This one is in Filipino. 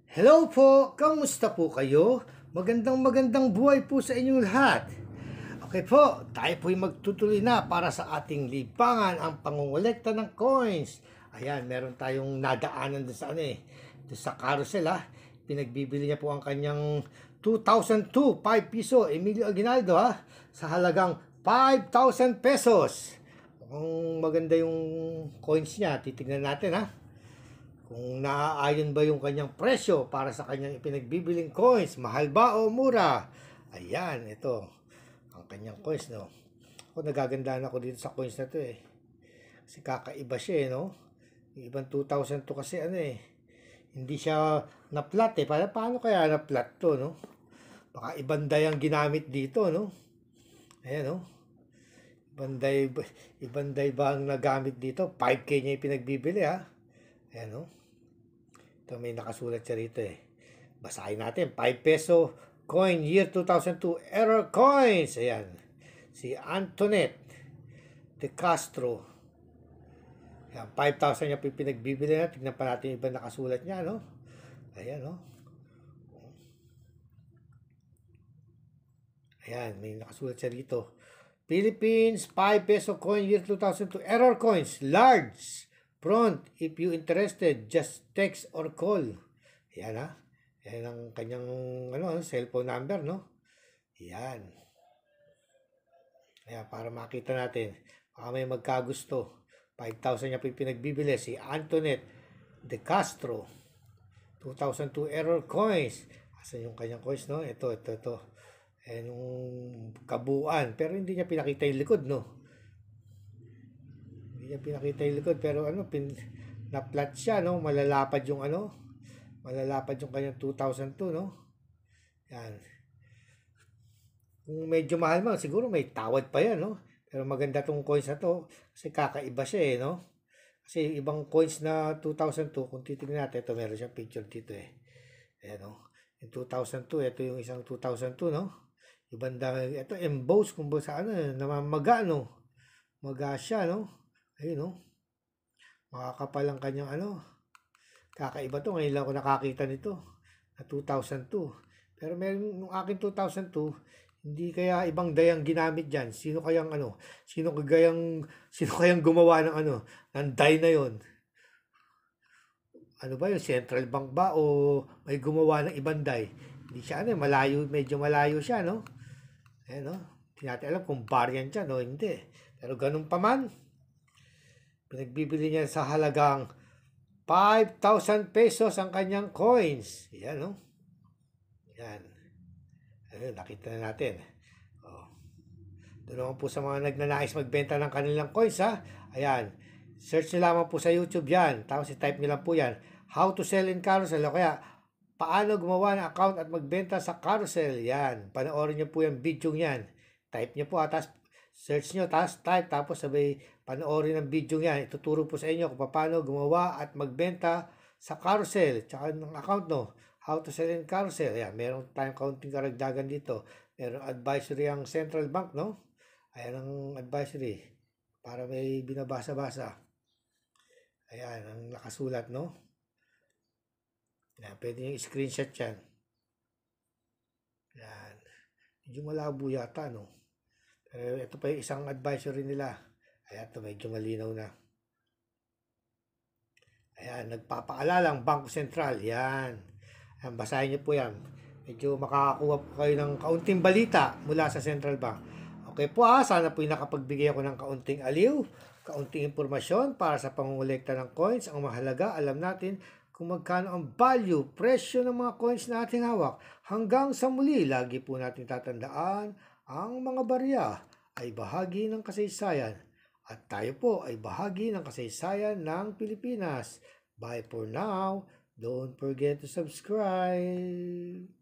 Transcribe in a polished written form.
Hello po! Kamusta po kayo? Magandang buhay po sa inyong lahat. Okay po, tayo po'y magtutuloy na para sa ating libangan ang pangungulekta ng coins. Ayan, meron tayong nadaanan doon sa doon sa carousel Pinagbibili niya po ang kanyang 2002, 5 piso, Emilio Aguinaldo sa halagang 5,000 pesos. Mukhang maganda yung coins niya, titignan natin kung naaayon ba yung kanyang presyo para sa kanyang ipinagbibiling coins, mahal ba o mura. Ayan, ito ang kanyang coins, no. Ako nagagandaan ako dito sa coins na to kasi kakaiba siya no. Yung ibang 2002 kasi hindi siya na-flat paano kaya na-flat to, no? Baka ibang day ang ginamit dito, no. Ayan, no. Ibang day ba ang nagamit dito? 5K niya yung pinagbibili Ayan, no. Ito may nakasulat siya rito Basahin natin. 5 peso coin year 2002 error coins. Ayan. Si Antoinette De Castro. Ayan, 5,000 niya pinagbibili na. Tignan pa natin yung iba nakasulat niya, no? Ayan, no? Ayan, may nakasulat siya rito. Philippines 5 peso coin year 2002 error coins large front. If you interested, just text or call. Yan Yan ang kanyang cellphone number, no? Yan. Ayan, para makita natin. Baka may magkagusto. 5,000 niya pinagbibili. Si Antoinette De Castro. 2002 error coins. Asan yung kanyang coins, no? Ito. Ayan yung kabuuan. Pero hindi niya pinakita yung likod, no? Hindi niya pinakita yung likod. Pero na-flat siya, no? Malalapad yung kanyang 2002, no? Yan. Kung medyo mahal man, siguro may tawad pa yan, no? Pero maganda tong coins na to kasi kakaiba siya, no? Kasi ibang coins na 2002, kung titingnan natin, ito meron siyang picture dito Ayan, no? Yung 2002, ito yung isang 2002, no? Ito embossed kung ba sa namamaga, no? Maga siya, no? Ayun, no? Makakapal ang kanyang kakaiba to. Ngayon lang ako nakakita nito na 2002. Pero meron nung akin 2002, hindi kaya ibang dayang ginamit diyan. Sino kayang gumawa ng ng day na 'yon? Ano ba 'yung Central Bank ba o may gumawa ng ibang day? Hindi siya medyo malayo siya, no? No? Hindi natin alam kung variant siya, no? Hindi. Pero ganun pa man, pinagbibili niya sa halagang 5,000 pesos ang kanyang coins. Yan, no? Yan. Ayun, nakita na natin. Doon naman po sa mga nagnanais magbenta ng kanilang coins, Ayan. Search nyo lamang po sa YouTube yan. Tapos i-type nyo lang po yan. How to sell in carousel. O kaya, paano gumawa ng account at magbenta sa carousel. Yan. Panoorin nyo po yung video yan. Type nyo po tapos search nyo, tapos type, tapos sabay panoorin ang video yan. Ituturo po sa inyo kung paano gumawa at magbenta sa carousel. Tsaka ng account, no? How to sell in carousel. Ayan, meron tayong kaunting karagdagan dito. Meron advisory ang Central Bank, no? Ayan ang advisory. Para may binabasa-basa. Ayan, ang nakasulat, no? Ayan, pwede yung screenshot yan. Ayan. Medyo malabo yata, no? Pero ito pa yung isang advisory nila. Ayan, ito medyo malinaw na. Ayan, nagpapaalala ang Bangko Sentral. Yan. Ayan, basahin niyo po yan. Medyo makakakuha po kayo ng kaunting balita mula sa Central Bank. Okay po sana po nakapagbigay ako ng kaunting aliw, kaunting impormasyon para sa pangungulekta ng coins. Ang mahalaga, alam natin kung magkano ang value, presyo ng mga coins na ating hawak. Hanggang sa muli, lagi po natin tatandaan, ang mga barya ay bahagi ng kasaysayan at tayo po ay bahagi ng kasaysayan ng Pilipinas. Bye for now. Don't forget to subscribe.